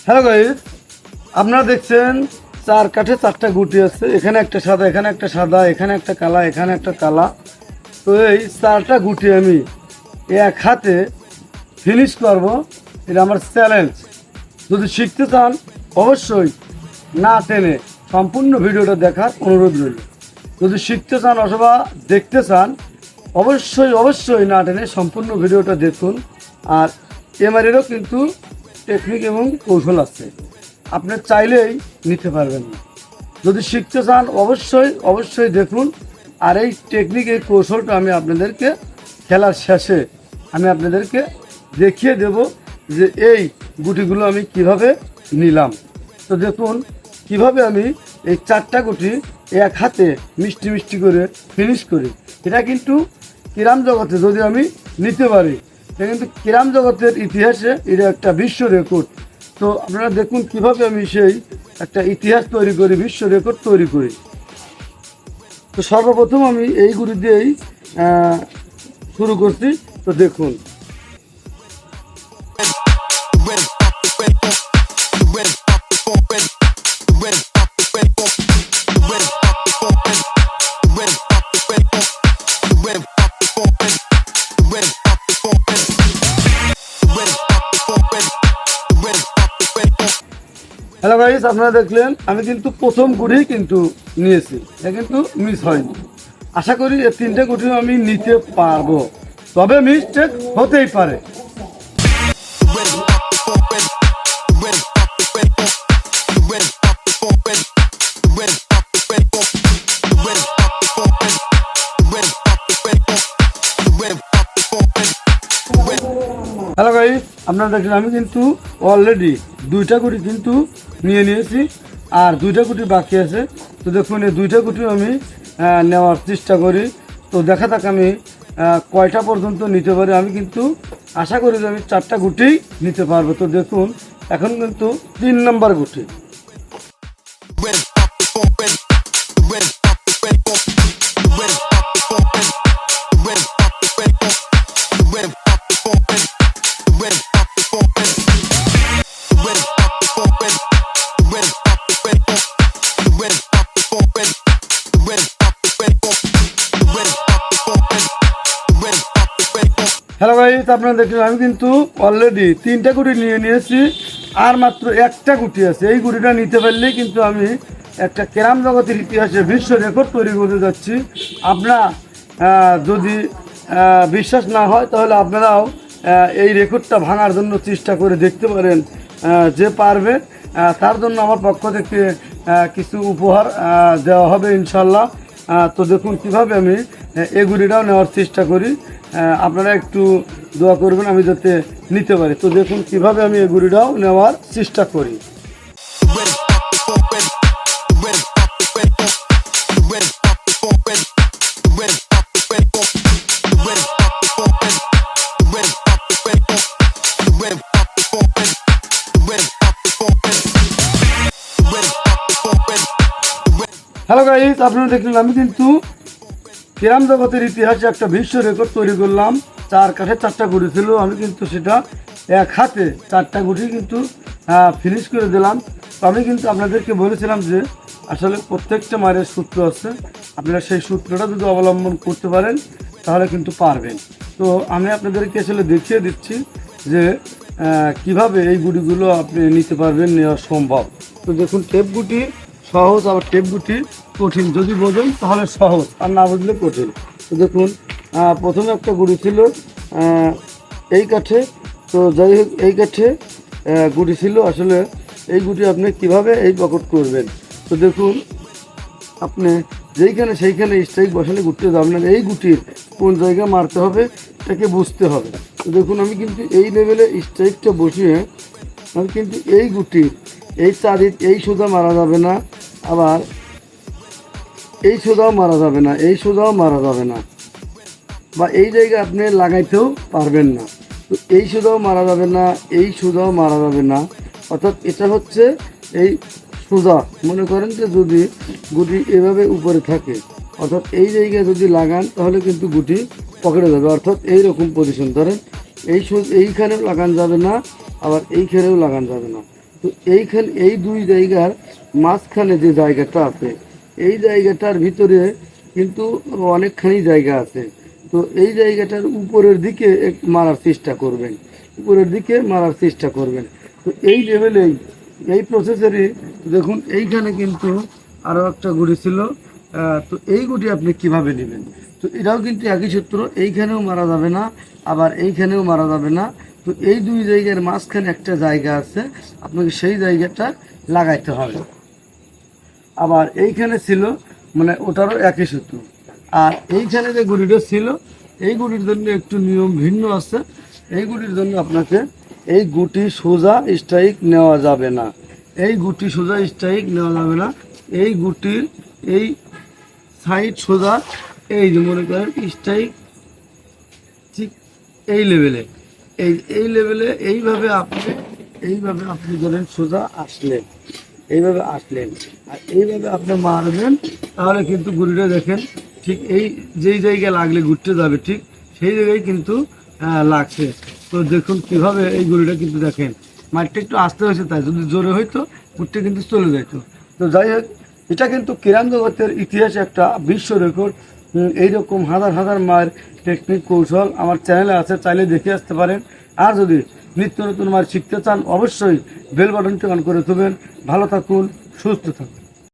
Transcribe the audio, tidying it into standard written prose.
Hello guys, আপনারা দেখছেন চার কাঠে চারটা গুটি আছে। এখানে একটা সাদা, এখানে একটা সাদা, এখানে একটা কালা, এখানে একটা কালা। তো এই চারটা গুটি আমি এক হাতে ফিনিশ করব, এটা আমার চ্যালেঞ্জ। যদি শিখতে চান অবশ্যই না টেনে সম্পূর্ণ ভিডিওটা দেখার অনুরোধ রইল। যদি শিখতে চান অথবা দেখতে চান অবশ্যই না টেনে সম্পূর্ণ ভিডিওটা দেখুন। আর এমআরেরও কিন্তু টেকনিক এবং কৌশল আছে, আপনি চাইলেই নিতে পারবেন না। যদি শিখতে চান অবশ্যই দেখুন। আর এই টেকনিক, এই কৌশলটা আমি আপনাদেরকে খেলার শেষে আমি আপনাদেরকে দেখিয়ে দেব যে এই গুটিগুলো আমি কিভাবে নিলাম। তো দেখুন কিভাবে আমি এই চারটা গুটি এক হাতে মিষ্টি করে ফিনিশ করি। এটা কিন্তু ক্যারাম জগতে যদি আমি নিতে পারি, এটা কিন্তু ক্যারাম জগতের ইতিহাসে এটা একটা বিশ্ব রেকর্ড। তো আপনারা দেখুন কিভাবে আমি সেই একটা ইতিহাস তৈরি করি, বিশ্ব রেকর্ড তৈরি করি। তো সর্বপ্রথম আমি এই গুটি দিয়েই শুরু করছি। তো দেখুন হ্যালো গাইস, আপনারা দেখলেন আমি কিন্তু প্রথম গুটি কিন্তু নিয়েছি, এটা কিন্তু মিস হয়নি। আশা করি এই তিনটে গুটিও আমি নিতে পারবো, তবে মিস্টেক হতেই পারে। হ্যালো গাইস, আপনারা দেখলেন আমি কিন্তু অলরেডি দুইটা গুটি কিন্তু নিয়ে নিয়েছি, আর দুইটা গুটি বাকি আছে। তো দেখুন এই দুইটা গুটি আমি নেওয়ার চেষ্টা করি। তো দেখা যাক আমি কয়টা পর্যন্ত নিতে পারি। আমি কিন্তু আশা করি যে আমি চারটা গুটিই নিতে পারবো। তো দেখুন এখন কিন্তু 3 নম্বর গুটি। হ্যালো গাইস, আপনারা দেখলেন আমি কিন্তু অলরেডি 3টা গুটি নিয়ে নিয়েছি, আর মাত্র একটা গুটি আছে। এই গুটিটা নিতে পারলেই কিন্তু আমি একটা ক্যারাম জগতের ইতিহাসে বিশ্ব রেকর্ড তৈরি করতে যাচ্ছি। আপনারা যদি বিশ্বাস না হয় তাহলে আপনারাও এই রেকর্ডটা ভাঙার জন্য চেষ্টা করে দেখতে পারেন। যে পারবে তার জন্য আমার পক্ষ থেকে কিছু উপহার দেওয়া হবে ইনশাল্লাহ। তো দেখুন কিভাবে আমি এই গুটিটাও নেওয়ার চেষ্টা করি। আপনারা একটু দোয়া করবেন আমি যাতে নিতে পারি। তো দেখুন কিভাবে আমি এই গুটিটাও নেওয়ার চেষ্টা করি। হ্যালো গাইস, আপনারা দেখলেন আমি কিন্তু ক্যারাম জগতের ইতিহাসে একটা বিশ্ব রেকর্ড তৈরি করলাম। 4 কাঠে 4টা গুটি ছিল, আমি কিন্তু সেটা এক হাতে 4টা গুটি কিন্তু ফিনিশ করে দিলাম। তো আমি কিন্তু আপনাদেরকে বলেছিলাম যে আসলে প্রত্যেকটা মায়ের সূত্র আছে, আপনারা সেই সূত্রটা যদি অবলম্বন করতে পারেন তাহলে কিন্তু পারবেন। তো আমি আপনাদেরকে আসলে দেখিয়ে দিচ্ছি যে কিভাবে এই গুটিগুলো আপনি নিতে পারবেন, নেওয়া সম্ভব। তো দেখুন টেপ গুটি সহজ, আবার টেপ গুটি কঠিন। যদি বোঝেন তাহলে সহজ, আর না বুঝলে কঠিন। তো দেখুন প্রথমে একটা গুটি ছিল এই কাঠে। তো যাই হোক এই কাঠে গুটি ছিল। আসলে এই গুটি আপনি কিভাবে এই পকেট করবেন। তো দেখুন আপনি সেইখানে স্ট্রাইক বসালে গুটিতে যাবেন না। এই গুটির কোন জায়গায় মারতে হবে এটাকে বুঝতে হবে। তো দেখুন আমি কিন্তু এই লেভেলে স্ট্রাইকটা বসিয়ে আমি কিন্তু এই গুটির এই চারি এই সোজা মারা যাবে না, আবার এই সোজাও মারা যাবে না, এই সোজাও মারা যাবে না, বা এই জায়গায় আপনি লাগাইতেও পারবেন না। তো এই সোজাও মারা যাবে না, এই সোজাও মারা যাবে না। অর্থাৎ এটা হচ্ছে এই সোজা। মনে করেন যে যদি গুটি এভাবে উপরে থাকে, অর্থাৎ এই জায়গায় যদি লাগান তাহলে কিন্তু গুটি পকেটে যাবে, অর্থাৎ এইরকম পজিশন ধরেন এইখানেও লাগান যাবে না, আবার এইখানেও লাগান যাবে না। তো এইখানে এই দুই জায়গার মাঝখানে যে জায়গাটা আছে, এই জায়গাটার ভিতরে কিন্তু অনেকখানি জায়গা আছে। তো এই জায়গাটার উপরের দিকে মারার চেষ্টা করবেন, উপরের দিকে মারার চেষ্টা করবেন। তো এই লেভেলেই এই প্রসেসরই দেখুন এইখানে কিন্তু আরও একটা গুটি ছিল। তো এই গুটি আপনি কিভাবে নেবেন, তো এটাও কিন্তু একই সূত্র, এইখানেও মারা যাবে না, আবার এইখানেও মারা যাবে না। তো এই দুই জায়গার মাঝখানে একটা জায়গা আছে, আপনাকে সেই জায়গাটা লাগাইতে হবে। আবার এইখানে ছিল মানে ওটারও একই সূত্র। আর এইখানে যে গুটিটা ছিল, এই গুটির জন্য একটু নিয়ম ভিন্ন আছে। এই গুটির জন্য আপনাকে এই গুটি সোজা স্ট্রাইক নেওয়া যাবে না, এই গুটি সোজা স্ট্রাইক নেওয়া যাবে না। এই গুটির এই সাইড সোজা, এই যে মনে করেন স্ট্রাইক ঠিক এই লেভেলে, এই লেভেলে এইভাবে আপনি ধরেন সোজা আসলেন, এইভাবে আসলেন, আর এইভাবে আপনি মারবেন, তাহলে কিন্তু গুড়িটা দেখেন ঠিক এই যেই জায়গায় লাগলে ঘুরতে যাবে ঠিক সেই জায়গায় কিন্তু লাগছে। তো দেখুন কিভাবে এই গুড়িটা কিন্তু দেখেন মাঠটা একটু আসতে হয়েছে, তাই যদি জোরে হইতো গুড়টা কিন্তু চলে যেত। তো যাই হোক, এটা কিন্তু ক্রীড়া জগতের ইতিহাসে একটা বিশ্ব রেকর্ড। এইরকম হাজার হাজার মায়ের টেকনিক কৌশল আমার চ্যানেলে আছে, চাইলে দেখে আসতে পারেন। আর যদি নিত্য নতুন মায়ের শিখতে চান, অবশ্যই বেল বাটনটি অন করে দেবেন। ভালো থাকুন, সুস্থ থাকুন।